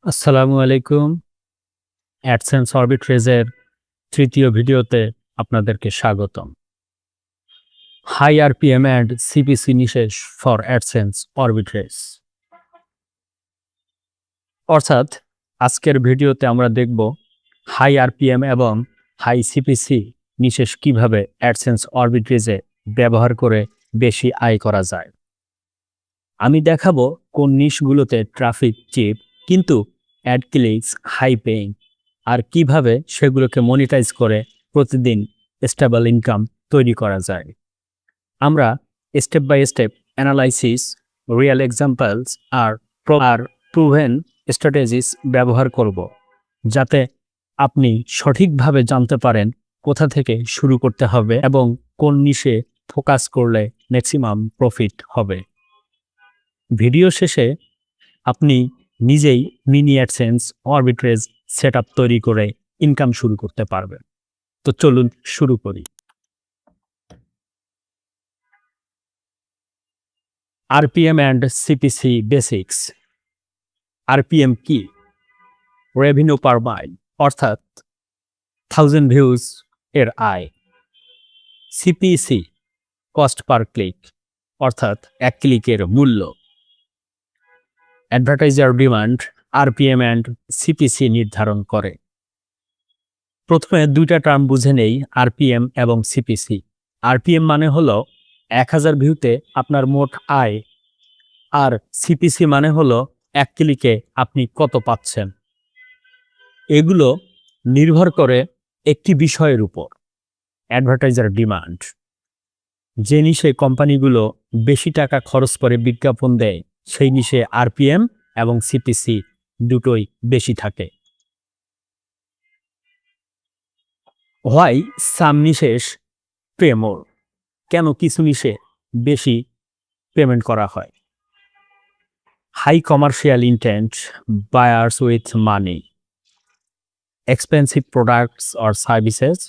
আসসালামু আলাইকুম। অ্যাডসেন্স আরবিট্রেজের তৃতীয় ভিডিওতে আপনাদেরকে স্বাগতম। High RPM and CPC niches for AdSense arbitrage. অর্থাৎ আজকের ভিডিওতে আমরা দেখব হাই আরপিএম এবং হাই সিপিসি নিশেষ কিভাবে অ্যাডসেন্স আরবিট্রেজে ব্যবহার করে বেশি আয় করা যায়। আমি দেখাবো কোন নিশগুলোতে ট্রাফিক চিপ কিন্তু অ্যাড ক্লিকস হাই পেইং, আর কিভাবে সেগুলোকে মনিটাইজ করে প্রতিদিন স্টেবল ইনকাম তৈরি করা যায়। আমরা step by step analysis, real examples আর প্রুভেন স্ট্র্যাটেজিস ব্যবহার করব, যাতে আপনি সঠিকভাবে জানতে পারেন কোথা থেকে শুরু করতে হবে এবং কোন নিশে ফোকাস করলে ম্যাক্সিমাম প্রফিট হবে। ভিডিও শেষে আপনি নিজেই মিনি অ্যাডসেন্স আরবিট্রেজ সেটআপ তৈরি করে ইনকাম শুরু করতে পারবেন। তো চলুন শুরু করি। RPM and CPC basics. RPM কি? রেভিনিউ পার মাইল, অর্থাৎ 1000 ভিউজ এর আয়। সিপিসি কস্ট পার ক্লিক, অর্থাৎ এক ক্লিকের মূল্য। Advertiser demand RPM and CPC নির্ধারণ করে। প্রথমে দুইটা টার্ম বুঝে নেই, আরপিএম এবং সিপিসি। আরপিএম মানে হলো 1000 ভিউতে আপনার মোট আয়, আর সিপিসি মানে হলো এক ক্লিকে আপনি কত পাচ্ছেন। এগুলো নির্ভর করে একটি বিষয়ের উপর, অ্যাডভার্টাইজার ডিমান্ড। যে নিশে কোম্পানিগুলো বেশি টাকা খরচ করে বিজ্ঞাপন দেয় সেই নিশে আরপিএম এবং সিপিসি দুটোই বেশি থাকে। হোয়াই সাম নিশেষ পে মোর, কেন কিছু নিশে বেশি পেমেন্ট করা হয়। High commercial intent, buyers with money, expensive products or services,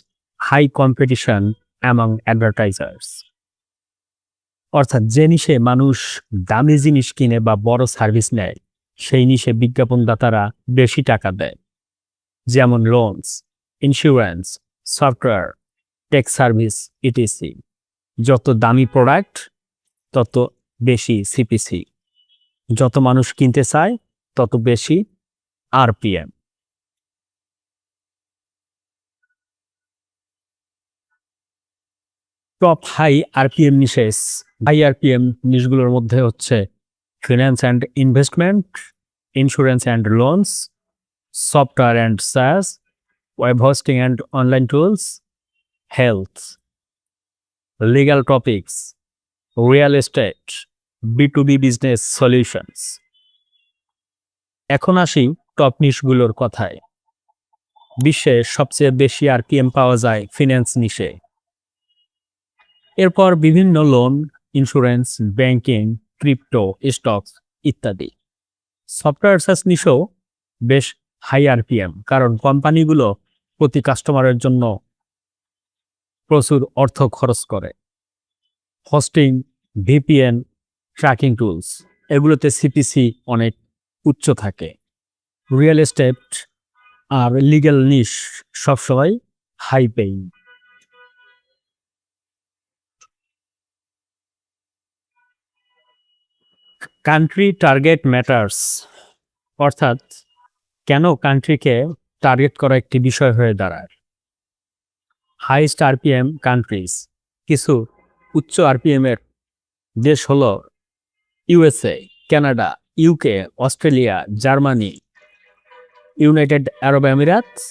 high competition among advertisers. অর্থাৎ যে নিশে মানুষ দামি জিনিস কিনে বা বড় সার্ভিস নেয় সেই নিশে বিজ্ঞাপনদাতারা বেশি টাকা দেয়, যেমন loans, insurance, software, tech service etc. যত দামি প্রোডাক্ট তত বেশি সিপিসি, যত মানুষ কিনতে চায় তত বেশি RPM. Top high RPM niches. High RPM নিশগুলোর মধ্যে হচ্ছে finance and investment, insurance and loans, software and SaaS, web hosting and online tools, health, legal topics, real estate, B2B business solutions. এখন আসি টপ নিশগুলোর কথায়। বিশ্বে সবচেয়ে বেশি আরপিএম পাওয়া যায় ফিন্যান্স নিশে, এরপর বিভিন্ন loan, insurance, banking, crypto, stocks ইত্যাদি। সফটওয়্যার SaaS নিশেও বেশ হাই আরপিএম, কারণ কোম্পানিগুলো প্রতি কাস্টমারের জন্য প্রচুর অর্থ খরচ করে। হোস্টিং, ভিপিএন, ট্র্যাকিং টুলস, এগুলোতে সিপিসি অনেক উচ্চ থাকে। রিয়েল এস্টেট আর লিগ্যাল নিশ সবসময় high paying. Country target matters, অর্থাৎ কেন কান্ট্রিকে টার্গেট করা একটি বিষয় হয়ে দাঁড়ায়। হাইস্ট আরপিএম কান্ট্রিজ, কিছু উচ্চ আরপিএম এর দেশ হলো USA, Canada, UK, Australia, Germany, United Arab আমিরাতস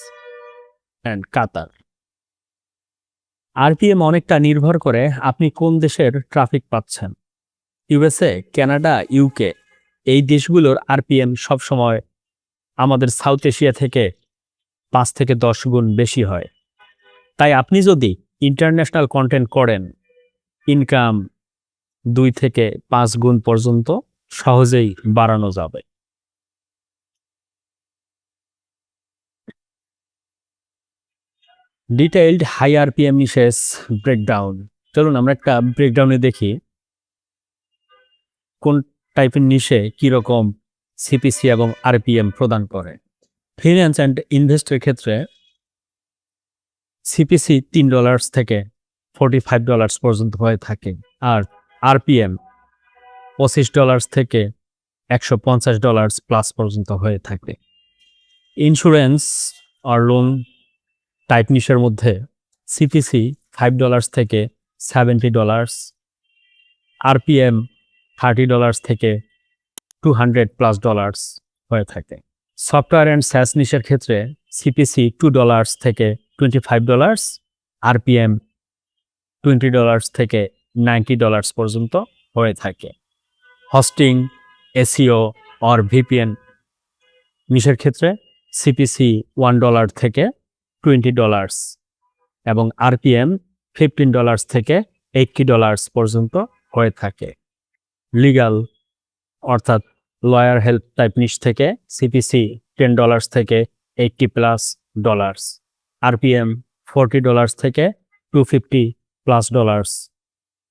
and Qatar. RPM অনেকটা নির্ভর করে আপনি কোন দেশের ট্রাফিক পাচ্ছেন। ইউএসএ, কানাডা, ইউকে, এই দেশগুলোর আরপিএম সবসময় আমাদের সাউথ এশিয়া থেকে 5 থেকে 10 গুণ বেশি হয়। তাই আপনি যদি ইন্টারন্যাশনাল কন্টেন্ট করেন, ইনকাম 2 থেকে 5 গুণ পর্যন্ত সহজেই বাড়ানো যাবে। Detailed high RPM niches breakdown. চলুন আমরা একটা ব্রেকডাউনে দেখি কোন টাইপের নিশে কিরকম সিপিসি এবং আরপিএম প্রদান করে। ফিন্যান্স অ্যান্ড ইনভেস্টের ক্ষেত্রে সিপিসি $3 থেকে $45 পর্যন্ত হয়ে থাকে, আর আরপিএম $25 থেকে $150 প্লাস পর্যন্ত হয়ে থাকে। ইন্স্যুরেন্স আর লোন টাইপ নিশের মধ্যে সিপিসি $5 থেকে $70, আরপিএম $30 থেকে $200+ হয়ে থাকে। সফটওয়্যার অ্যান্ড স্যাস নিশের ক্ষেত্রে সিপিসি $2 থেকে $25, আরপিএম $20 থেকে $90 পর্যন্ত হয়ে থাকে। হোস্টিং, এসইও অর ভিপিএন নিশের ক্ষেত্রে সিপিসি $1 থেকে $20 এবং আরপিএম $15 থেকে $80 পর্যন্ত হয়ে থাকে। লিগ্যাল অর্থাৎ লয়ার হেল্প টাইপ নিশ থেকে সিপিসি $10 থেকে $80+, আরপিএম $40 থেকে $250+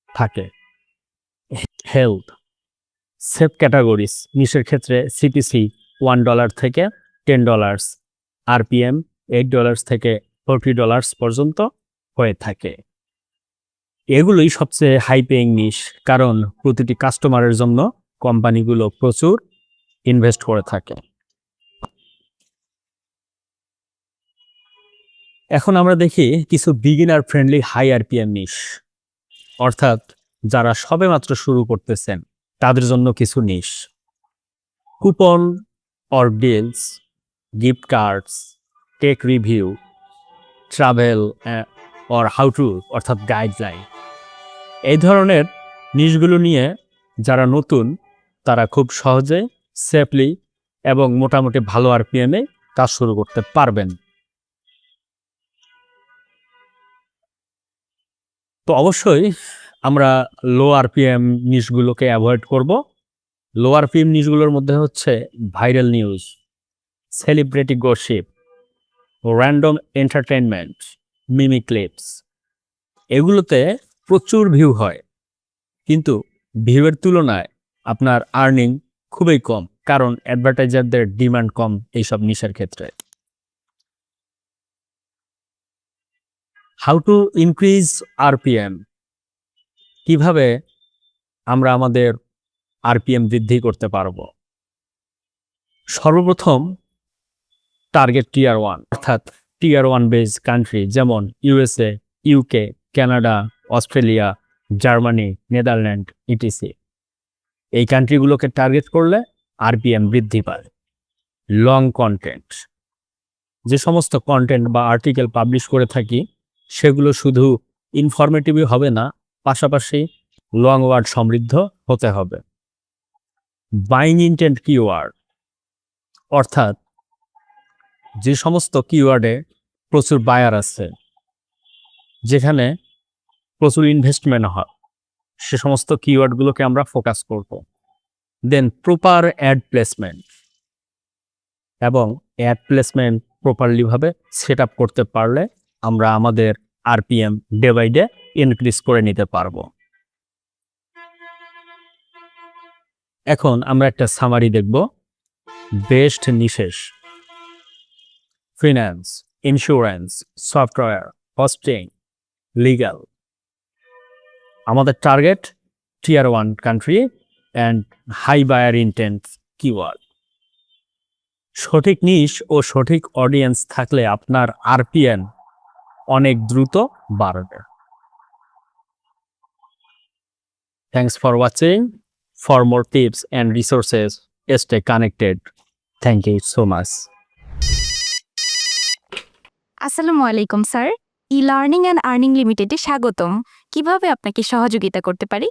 থাকে। হেলথ সেফ ক্যাটাগরিজ নিশের ক্ষেত্রে সিপিসি $1 থেকে $10, আরপিএম $8 থেকে $40 পর্যন্ত হয়ে থাকে। এগুলোই সবচেয়ে হাই পেইং নিশ, কারণ প্রতিটি কাস্টমারের জন্য কোম্পানিগুলো প্রচুর ইনভেস্ট করে থাকে। এখন আমরা দেখি কিছু beginner friendly high RPM niche, অর্থাৎ যারা সবেমাত্র শুরু করতেছেন তাদের জন্য কিছু niche. Coupon or deals, gift cards, tech review, travel or how to অর্থাৎ গাইডলাইন, এই ধরনের নিশগুলো নিয়ে যারা নতুন তারা খুব সহজে, সেফলি এবং মোটামুটি ভালো আরপিএমে কাজ শুরু করতে পারবেন। তো অবশ্যই আমরা লো আরপিএম নিশগুলোকে অ্যাভয়েড করব। লো আরপিএম নিশগুলোর মধ্যে হচ্ছে viral news, celebrity gossip, random entertainment, meme clips. এগুলোতে প্রচুর ভিউ হয়, কিন্তু ভিউয়ের তুলনায় আপনার আর্নিং খুবই কম, কারণ অ্যাডভার্টাইজারদের ডিমান্ড কম এইসব নিশের ক্ষেত্রে। হাউ টু ইনক্রিজ আরপিএম, কিভাবে আমরা আমাদের আরপিএম বৃদ্ধি করতে পারবো? সর্বপ্রথম টার্গেট টিয়ার 1, অর্থাৎ টিয়ার 1 বেস কান্ট্রি যেমন USA, UK, Canada, Australia, Germany, Netherland etc. এই কান্ট্রিগুলোকে টার্গেট করলে আরপিএম বৃদ্ধি পায়। লং কন্টেন্ট, যে সমস্ত কন্টেন্ট বা আর্টিকেল পাবলিশ করে থাকি সেগুলো শুধু ইনফরমেটিভই হবে না, পাশাপাশি লং ওয়ার্ড সমৃদ্ধ হতে হবে। বাইং ইনটেন্ট কিওয়ার্ড, অর্থাৎ যে সমস্ত কিওয়ার্ডে প্রচুর বায়ার আছে, যেখানে প্রচুর ইনভেস্টমেন্ট হয়, সে সমস্ত কিওয়ার্ডগুলোকে আমরা ফোকাস করব। দেন প্রপার অ্যাড প্লেসমেন্ট, এবং অ্যাড প্লেসমেন্ট প্রপারলিভাবে সেট আপ করতে পারলে আমরা আমাদের RPM day by day increase করে নিতে পারবো। এখন আমরা একটা সামারি দেখব। Best niches: finance, insurance, software, hosting, legal. আমাদের target tier 1 country and high buyer intent keyword. সঠিক নিশ ও সঠিক অডিয়েন্স থাকলে আপনার আরপিএম অনেক দ্রুত বাড়বে। Thanks for watching. For more tips and resources, stay connected. Thank you so much. আসসালামু আলাইকুম sir, e learning and earning লিমিটেডে স্বাগতম। কিভাবে আপনাকে সহযোগিতা করতে পারি?